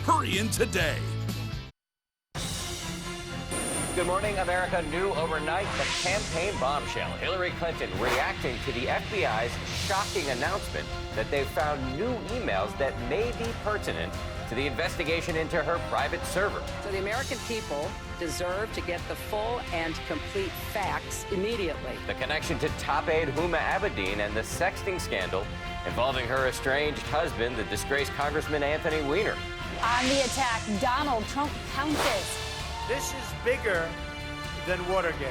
Hurry in today. Good morning, America. New overnight, the campaign bombshell. Hillary Clinton reacting to the FBI's shocking announcement that they found new emails that may be pertinent to the investigation into her private server. So the American people deserve to get the full and complete facts immediately. The connection to top aide Huma Abedin and the sexting scandal involving her estranged husband, the disgraced Congressman Anthony Weiner. On the attack, Donald Trump pounces. This is bigger than Watergate.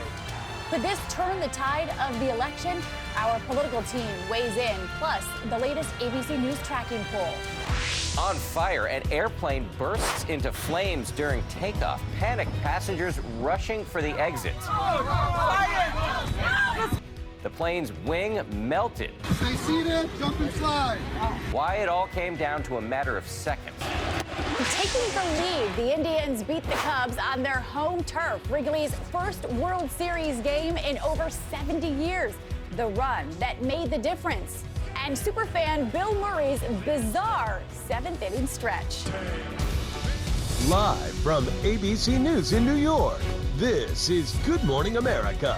Could this turn the tide of the election? Our political team weighs in, plus the latest ABC News tracking poll. On fire, an airplane bursts into flames during takeoff. Panicked passengers rushing for the exits. The plane's wing melted. Stay seated, jump and slide. Why it all came down to a matter of seconds. Taking the lead, the Indians beat the Cubs on their home turf. Wrigley's first World Series game in over 70 years. The run that made the difference. And superfan Bill Murray's bizarre seventh-inning stretch. Live from ABC News in New York, this is Good Morning America.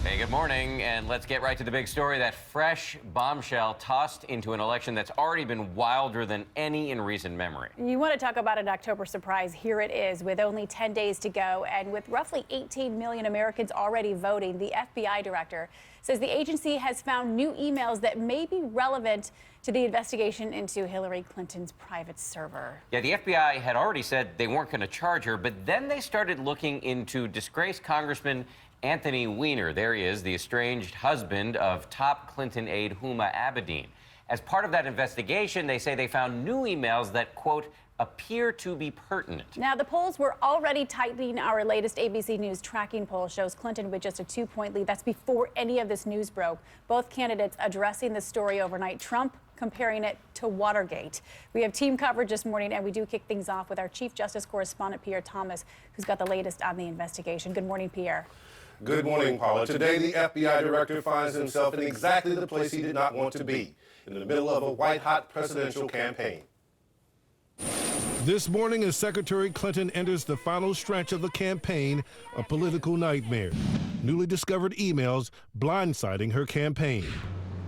Hey, good morning, and let's get right to the big story. That fresh bombshell tossed into an election that's already been wilder than any in recent memory. You want to talk about an October surprise? Here it is, with only 10 days to go, and with roughly 18 million Americans already voting, the FBI director says the agency has found new emails that may be relevant to the investigation into Hillary Clinton's private server. Yeah, the FBI had already said they weren't going to charge her, but then they started looking into disgraced Congressman Anthony Weiner. There he is, the estranged husband of top Clinton aide Huma Abedin. As part of that investigation, they say they found new emails that, quote, appear to be pertinent. Now, the polls were already tightening. Our latest ABC News tracking poll shows Clinton with just a 2-point lead. That's before any of this news broke. Both candidates addressing the story overnight. Trump comparing it to Watergate. We have team coverage this morning, and we do kick things off with our Chief Justice correspondent, Pierre Thomas, who's got the latest on the investigation. Good morning, Pierre. Good morning, Paula. Today, the FBI director finds himself in exactly the place he did not want to be, in the middle of a white-hot presidential campaign. This morning, as Secretary Clinton enters the final stretch of the campaign, a political nightmare. Newly discovered emails blindsiding her campaign.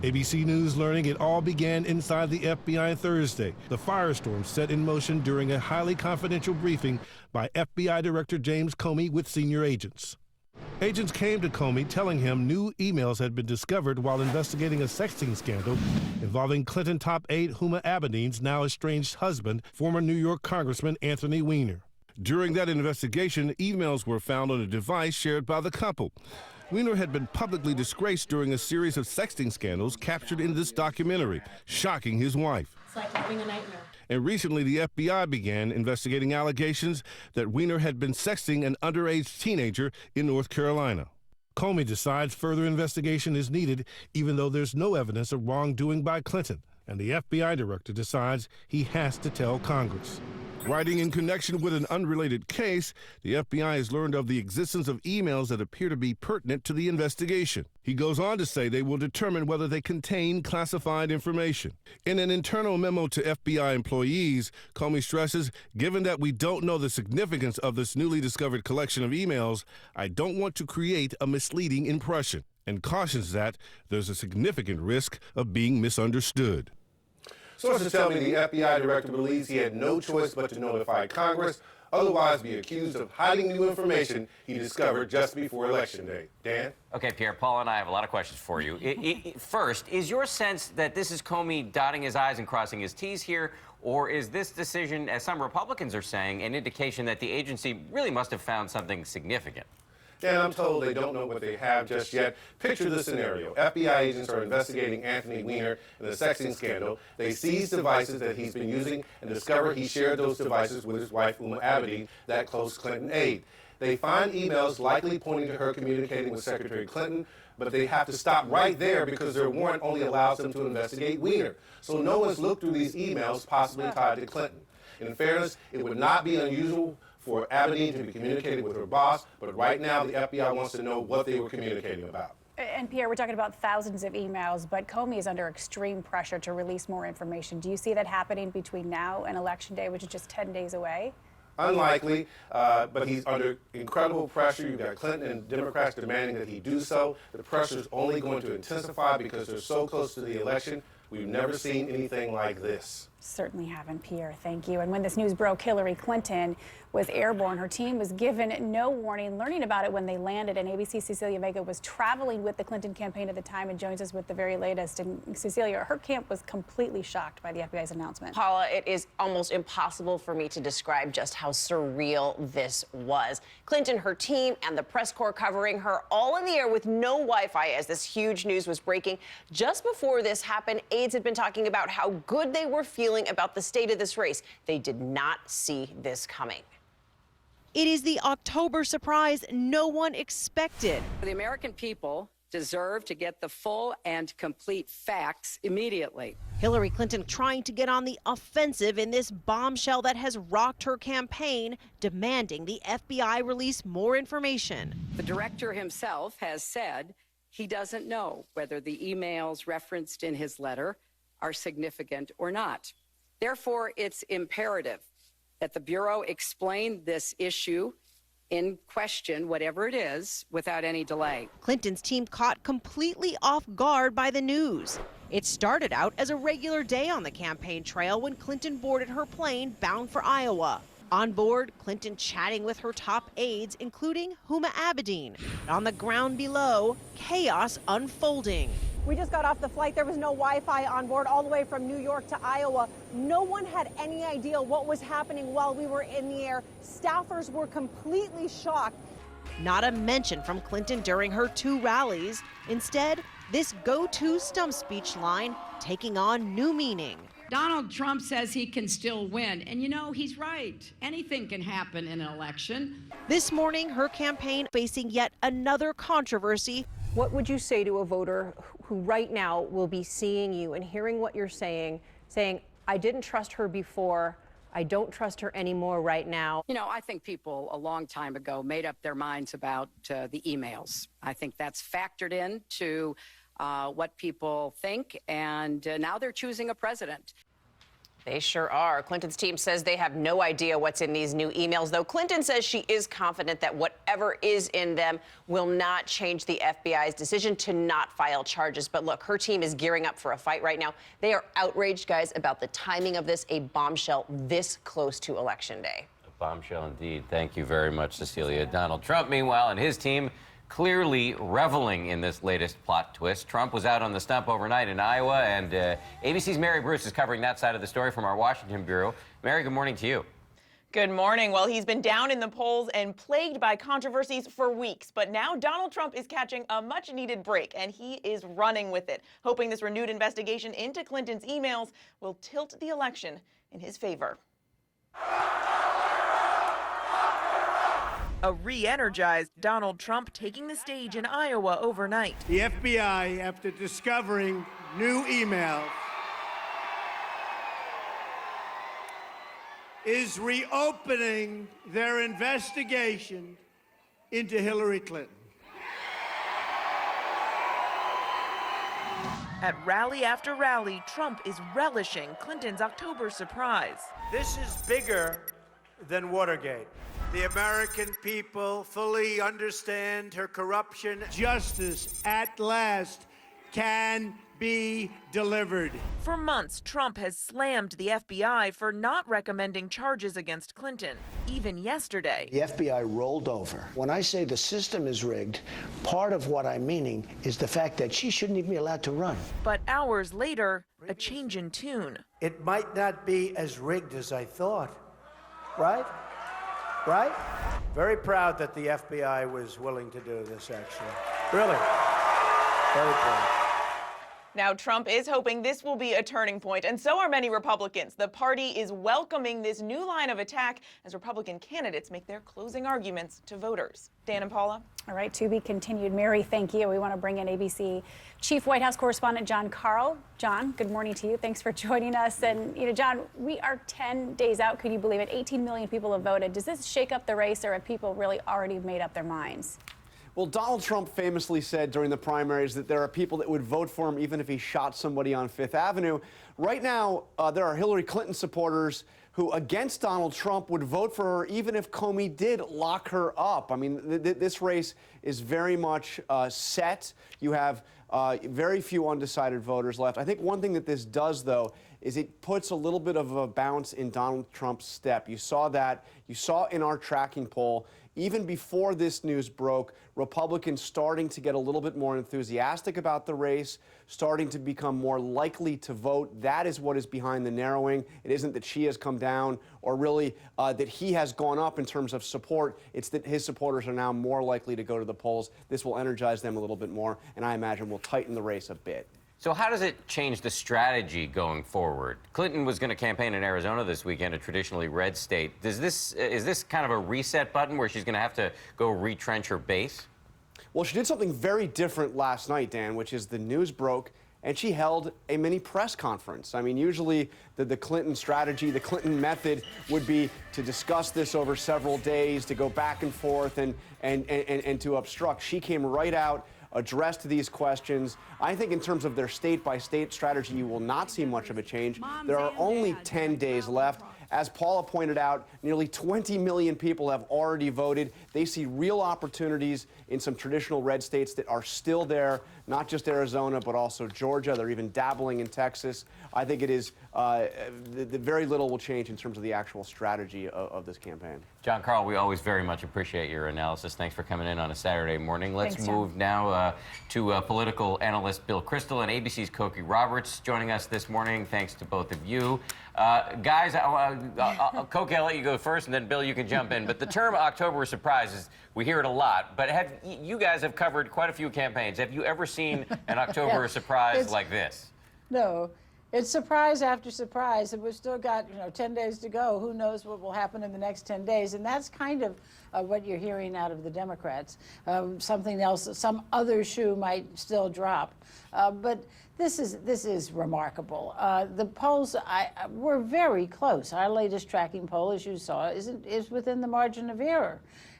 ABC News learning it all began inside the FBI Thursday. The firestorm set in motion during a highly confidential briefing by FBI Director James Comey with senior agents. Agents came to Comey telling him new emails had been discovered while investigating a sexting scandal involving Clinton top aide Huma Abedin's now estranged husband, former New York Congressman Anthony Weiner. During that investigation, emails were found on a device shared by the couple. Weiner had been publicly disgraced during a series of sexting scandals captured in this documentary, shocking his wife. It's like having a nightmare. And recently, the FBI began investigating allegations that Weiner had been sexting an underage teenager in North Carolina. Comey decides further investigation is needed, even though there's no evidence of wrongdoing by Clinton. And the FBI director decides he has to tell Congress. Writing in connection with an unrelated case, the FBI has learned of the existence of emails that appear to be pertinent to the investigation. He goes on to say they will determine whether they contain classified information. In an internal memo to FBI employees, Comey stresses, given that we don't know the significance of this newly discovered collection of emails, I don't want to create a misleading impression, and cautions that there's a significant risk of being misunderstood. Sources tell me the FBI director believes he had no choice but to notify Congress, otherwise be accused of hiding new information he discovered just before Election Day. Dan? Okay, Pierre, Paul and I have a lot of questions for you. First, is your sense that this is Comey dotting his I's and crossing his T's here, or is this decision, as some Republicans are saying, an indication that the agency really must have found something significant? Dan, I'm told they don't know what they have just yet. Picture the scenario. FBI agents are investigating Anthony Weiner in the sexting scandal. They seize devices that he's been using and discover he shared those devices with his wife, Huma Abedin, that close Clinton aide. They find emails likely pointing to her communicating with Secretary Clinton, but they have to stop right there because their warrant only allows them to investigate Weiner. So no one's looked through these emails possibly tied to Clinton. In fairness, it would not be unusual for Abedin to be communicating with her boss, but right now the FBI wants to know what they were communicating about. And Pierre, we're talking about thousands of emails, but Comey is under extreme pressure to release more information. Do you see that happening between now and Election Day, which is just 10 days away? Unlikely, but he's under incredible pressure. You've got Clinton and Democrats demanding that he do so. The pressure is only going to intensify because they're so close to the election. We've never seen anything like this. Certainly haven't, Pierre. Thank you. And when this news broke, Hillary Clinton was airborne. Her team was given no warning, learning about it when they landed. And ABC's Cecilia Vega was traveling with the Clinton campaign at the time and joins us with the very latest. And Cecilia, her camp was completely shocked by the FBI's announcement. Paula, it is almost impossible for me to describe just how surreal this was. Clinton, her team, and the press corps covering her all in the air with no Wi-Fi as this huge news was breaking. Just before this happened, aides had been talking about how good they were feeling about the state of this race. They did not see this coming. It is the October surprise no one expected. The American people deserve to get the full and complete facts immediately. Hillary Clinton trying to get on the offensive in this bombshell that has rocked her campaign, demanding the FBI release more information. The director himself has said he doesn't know whether the emails referenced in his letter are significant or not. Therefore, it's imperative that the Bureau explain this issue in question, whatever it is, without any delay. Clinton's team caught completely off guard by the news. It started out as a regular day on the campaign trail when Clinton boarded her plane bound for Iowa. On board, Clinton chatting with her top aides, including Huma Abedin. On the ground below, chaos unfolding. We just got off the flight. There was no Wi-Fi on board all the way from New York to Iowa. No one had any idea what was happening while we were in the air. Staffers were completely shocked. Not a mention from Clinton during her 2 rallies. Instead, this go-to stump speech line taking on new meaning. Donald Trump says he can still win. And you know, he's right. Anything can happen in an election. This morning, her campaign facing yet another controversy. What would you say to a voter who right now will be seeing you and hearing what you're saying, I didn't trust her before, I don't trust her anymore right now? You know, I think people a long time ago made up their minds about the emails. I think that's factored into what people think, and now they're choosing a president. They sure are. Clinton's team says they have no idea what's in these new emails, though Clinton says she is confident that whatever is in them will not change the FBI's decision to not file charges. But look, her team is gearing up for a fight right now. They are outraged, guys, about the timing of this, a bombshell this close to Election Day. A bombshell indeed. Thank you very much, Cecilia. Donald Trump, meanwhile, and his team clearly reveling in this latest plot twist. Trump was out on the stump overnight in Iowa, and ABC's Mary Bruce is covering that side of the story from our Washington bureau. Mary, good morning to you. Good morning. Well, he's been down in the polls and plagued by controversies for weeks, but now Donald Trump is catching a much-needed break, and he is running with it, hoping this renewed investigation into Clinton's emails will tilt the election in his favor. A re-energized Donald Trump taking the stage in Iowa overnight. The FBI, after discovering new emails, is reopening their investigation into Hillary Clinton. At rally after rally, Trump is relishing Clinton's October surprise. This is bigger than Watergate. The American people fully understand her corruption. Justice, at last, can be delivered. For months, Trump has slammed the FBI for not recommending charges against Clinton, even yesterday. The FBI rolled over. When I say the system is rigged, part of what I'm meaning is the fact that she shouldn't even be allowed to run. But hours later, a change in tune. It might not be as rigged as I thought, right? Right? Very proud that the FBI was willing to do this, actually. Really. Very proud. Now, Trump is hoping this will be a turning point, and so are many Republicans. The party is welcoming this new line of attack as Republican candidates make their closing arguments to voters. Dan and Paula. All right, to be continued. Mary, thank you. We want to bring in ABC Chief White House Correspondent John Karl. John, good morning to you. Thanks for joining us. And, John, we are 10 days out. Could you believe it? 18 million people have voted. Does this shake up the race, or have people really already made up their minds? Well, Donald Trump famously said during the primaries that there are people that would vote for him even if he shot somebody on Fifth Avenue. Right now, there are Hillary Clinton supporters who, against Donald Trump, would vote for her even if Comey did lock her up. I mean, this race is very much set. You have very few undecided voters left. I think one thing that this does, though, is it puts a little bit of a bounce in Donald Trump's step. You saw that. You saw in our tracking poll, even before this news broke, Republicans starting to get a little bit more enthusiastic about the race, starting to become more likely to vote. That is what is behind the narrowing. It isn't that she has come down or really that he has gone up in terms of support. It's that his supporters are now more likely to go to the polls. This will energize them a little bit more, and I imagine will tighten the race a bit. So how does it change the strategy going forward? Clinton was going to campaign in Arizona this weekend, a traditionally red state. Is this kind of a reset button where she's going to have to go retrench her base? Well, she did something very different last night, Dan, which is the news broke and she held a mini press conference. I mean, usually the Clinton strategy, the Clinton method would be to discuss this over several days, to go back and forth and to obstruct. She came right out, addressed these questions. I think in terms of their state-by-state strategy, you will not see much of a change. There are only 10 days left. As Paula pointed out, nearly 20 million people have already voted. They see real opportunities in some traditional red states that are still there, not just Arizona, but also Georgia. They're even dabbling in Texas. I think it is very little will change in terms of the actual strategy of this campaign. John Carl, we always very much appreciate your analysis. Thanks for coming in on a Saturday morning. Let's move now to political analyst Bill Kristol and ABC's Cokie Roberts joining us this morning. Thanks to both of you. Guys, Cokie, I'll let you go first, and then Bill, you can jump in. But the term October surprises, we hear it a lot. But you guys have covered quite a few campaigns. Have you ever seen an October surprise like this? No. It's surprise after surprise, and we've still got 10 days to go. Who knows what will happen in the next 10 days? And that's kind of what you're hearing out of the Democrats. Something else, some other shoe might still drop, but this is remarkable. The polls were very close. Our latest tracking poll, as you saw, is within the margin of error.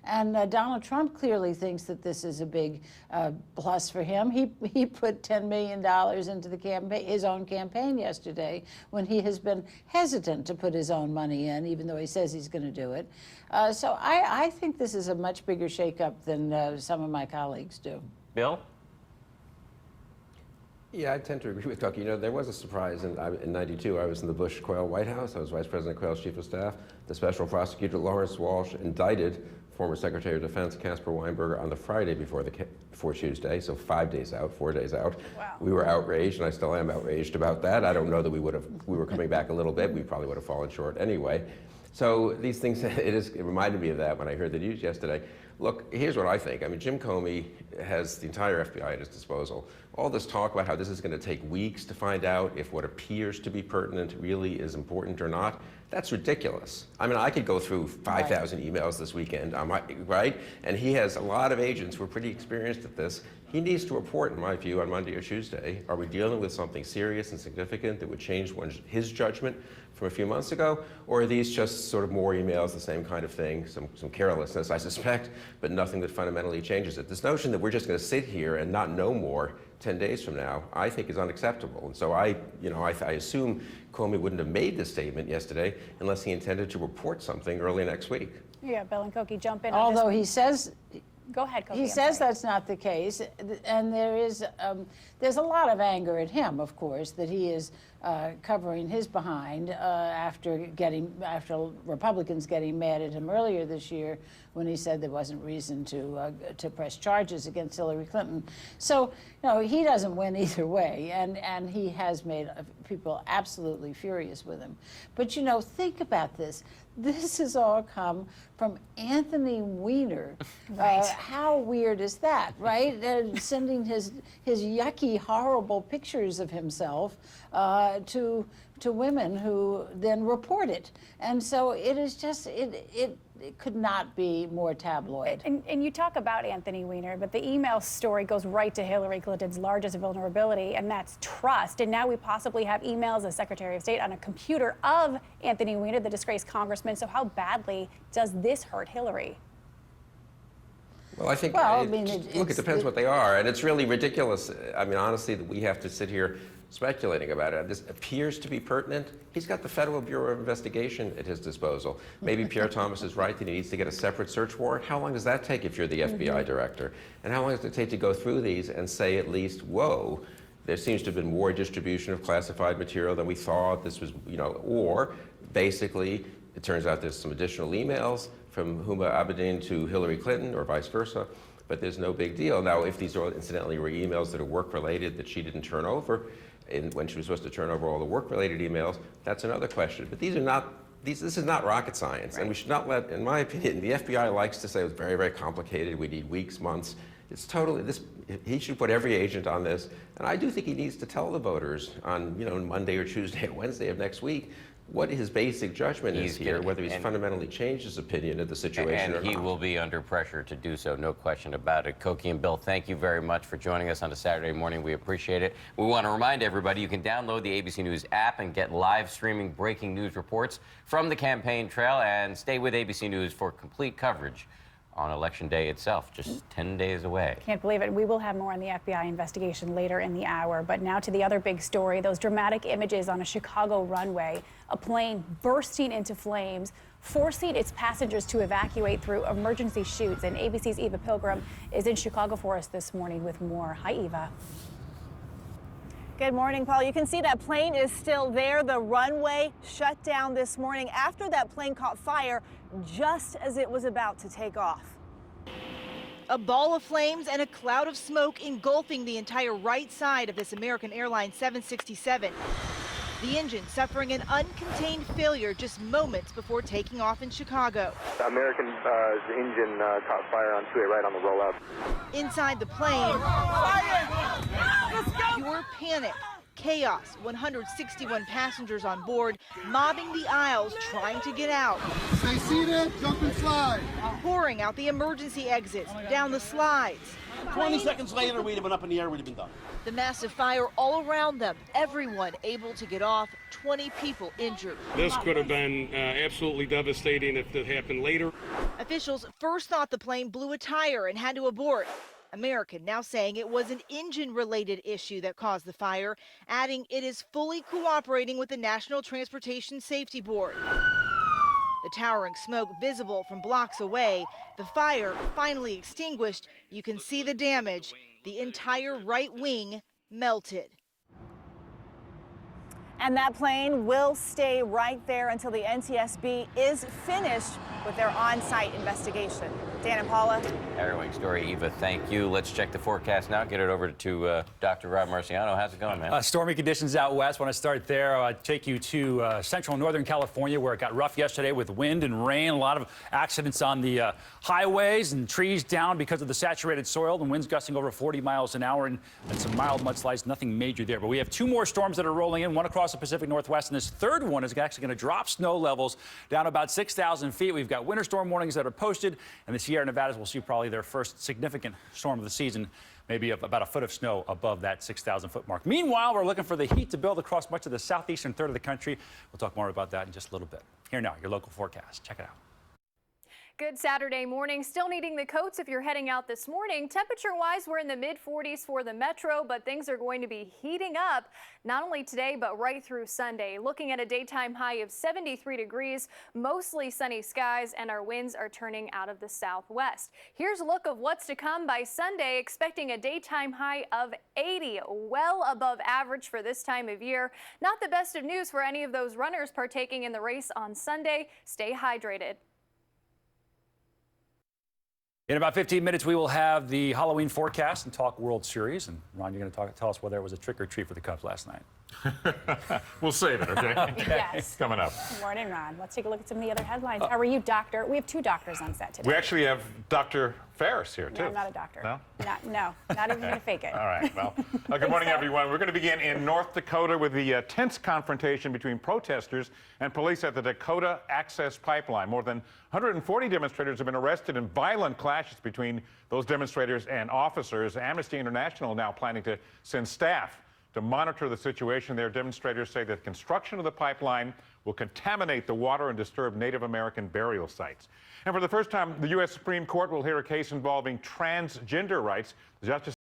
And Donald Trump clearly thinks that this is a big plus for him. He put $10 million into the his own campaign yesterday, when he has been hesitant to put his own money in, even though he says he's going to do it. So I think this is a much bigger shakeup than some of my colleagues do. Bill? Yeah, I tend to agree with Cokie. There was a surprise in '92. I was in the Bush-Quayle White House. I was Vice President Quayle's chief of staff. The special prosecutor Lawrence Walsh indicted former Secretary of Defense Caspar Weinberger on the Friday before Tuesday, so 5 days out, 4 days out. Wow. We were outraged, and I still am outraged about that. I don't know that we were coming back a little bit. We probably would have fallen short anyway. So these things, it reminded me of that when I heard the news yesterday. Look, here's what I think. I mean, Jim Comey has the entire FBI at his disposal. All this talk about how this is going to take weeks to find out if what appears to be pertinent really is important or not, that's ridiculous. I mean, I could go through 5,000 emails this weekend, right? And he has a lot of agents who are pretty experienced at this. He needs to report, in my view, on Monday or Tuesday. Are we dealing with something serious and significant that would change his judgment from a few months ago? Or are these just sort of more emails, the same kind of thing, some carelessness, I suspect, but nothing that fundamentally changes it? This notion that we're just going to sit here and not know more 10 days from now, I think is unacceptable. And so I assume Comey wouldn't have made this statement yesterday unless he intended to report something early next week. Yeah, Bill and Cokie, jump in. Although he says, go ahead, Cokie. He says that's not the case, and there's a lot of anger at him, of course, that he is covering his behind after Republicans getting mad at him earlier this year when he said there wasn't reason to press charges against Hillary Clinton. So, he doesn't win either way, and he has made people absolutely furious with him. But think about this. This has all come from Anthony Weiner. Right. How weird is that, right? Sending his yucky, horrible pictures of himself to women who then report it. And so it is just, it could not be more tabloid. And you talk about Anthony Weiner, but the email story goes right to Hillary Clinton's largest vulnerability, and that's trust. And now we possibly have emails as Secretary of State on a computer of Anthony Weiner, the disgraced congressman. So how badly does this hurt Hillary? Well, I think, Well, look, it depends what they are, and it's really ridiculous. I mean, honestly, that we have to sit here speculating about it. This appears to be pertinent. He's got the Federal Bureau of Investigation at his disposal. Maybe Pierre Thomas is right that he needs to get a separate search warrant. How long does that take if you're the FBI director? And how long does it take to go through these and say at least, whoa, there seems to have been more distribution of classified material than we thought. This was, or basically, it turns out there's some additional emails from Huma Abedin to Hillary Clinton or vice versa, but there's no big deal. Now, if these are incidentally were emails that are work-related that she didn't turn over, and when she was supposed to turn over all the work-related emails, that's another question. But these are not, this is not rocket science, and we should not let, in my opinion, the FBI likes to say it's very, very complicated, we need weeks, months. It's totally, he should put every agent on this, and I do think he needs to tell the voters on, Monday or Tuesday or Wednesday of next week what his basic judgment is here, whether he's fundamentally changed his opinion of the situation or not. And he will be under pressure to do so, no question about it. Koki and Bill, thank you very much for joining us on a Saturday morning. We appreciate it. We want to remind everybody you can download the ABC News app and get live streaming breaking news reports from the campaign trail, and stay with ABC News for complete coverage on Election Day itself, just 10 days away. Can't believe it. We will have more on the FBI investigation later in the hour. But now to the other big story, those dramatic images on a Chicago runway, a plane bursting into flames, forcing its passengers to evacuate through emergency chutes. And ABC's Eva Pilgrim is in Chicago for us this morning with more. Hi, Eva. Good morning, Paul. You can see that plane is still there. The runway shut down this morning after that plane caught fire just as it was about to take off. A ball of flames and a cloud of smoke engulfing the entire right side of this American Airlines 767. The engine suffering an uncontained failure just moments before taking off in Chicago. The American engine caught fire on 2A right on the rollout. Inside the plane, pure panic, chaos, 161 passengers on board, mobbing the aisles trying to get out. Stay seated, jump and slide. Pouring out the emergency exits, down the slides. 20 seconds later, we'd have been up in the air, we'd have been done. The massive fire all around them, everyone able to get off, 20 people injured. This could have been absolutely devastating if it happened later. Officials first thought the plane blew a tire and had to abort. American now saying it was an engine-related issue that caused the fire, adding it is fully cooperating with the National Transportation Safety Board. The towering smoke visible from blocks away. The fire finally extinguished. You can see the damage. The entire right wing melted. And that plane will stay right there until the NTSB is finished with their on-site investigation. Dan and Paula. Harrowing story, Eva. Thank you. Let's check the forecast now. Get it over to Dr. Rob Marciano. How's it going, man? Stormy conditions out west. Want to start there. I'll take you to central and northern California, where it got rough yesterday with wind and rain. A lot of accidents on the highways and trees down because of the saturated soil and winds gusting over 40 miles an hour and some mild mudslides. Nothing major there. But we have two more storms that are rolling in, one across the Pacific Northwest, and this third one is actually going to drop snow levels down about 6,000 feet. We've got winter storm warnings that are posted, and the Sierra Nevadas will see probably their first significant storm of the season, maybe about a foot of snow above that 6,000-foot mark. Meanwhile, we're looking for the heat to build across much of the southeastern third of the country. We'll talk more about that in just a little bit. Here now, your local forecast. Check it out. Good Saturday morning. Still needing the coats if you're heading out this morning. Temperature-wise, we're in the mid-40s for the metro, but things are going to be heating up not only today, but right through Sunday. Looking at a daytime high of 73 degrees, mostly sunny skies, and our winds are turning out of the southwest. Here's a look of what's to come by Sunday, expecting a daytime high of 80, well above average for this time of year. Not the best of news for any of those runners partaking in the race on Sunday. Stay hydrated. In about 15 minutes, we will have the Halloween forecast and talk World Series. And Ron, you're going to tell us whether it was a trick or treat for the Cubs last night. We'll save it, okay? Yes. Coming up. Good morning, Ron. Let's take a look at some of the other headlines. How are you, doctor? We have two doctors on set today. We actually have Dr. Ferris here, too. No, I'm not a doctor. No? Not even going to fake it. All right, well, good morning, everyone. We're going to begin in North Dakota with the tense confrontation between protesters and police at the Dakota Access Pipeline. More than 140 demonstrators have been arrested in violent clashes between those demonstrators and officers. Amnesty International now planning to send staff to monitor the situation there. Demonstrators say that construction of the pipeline will contaminate the water and disturb Native American burial sites. And for the first time, the U.S. Supreme Court will hear a case involving transgender rights. The justice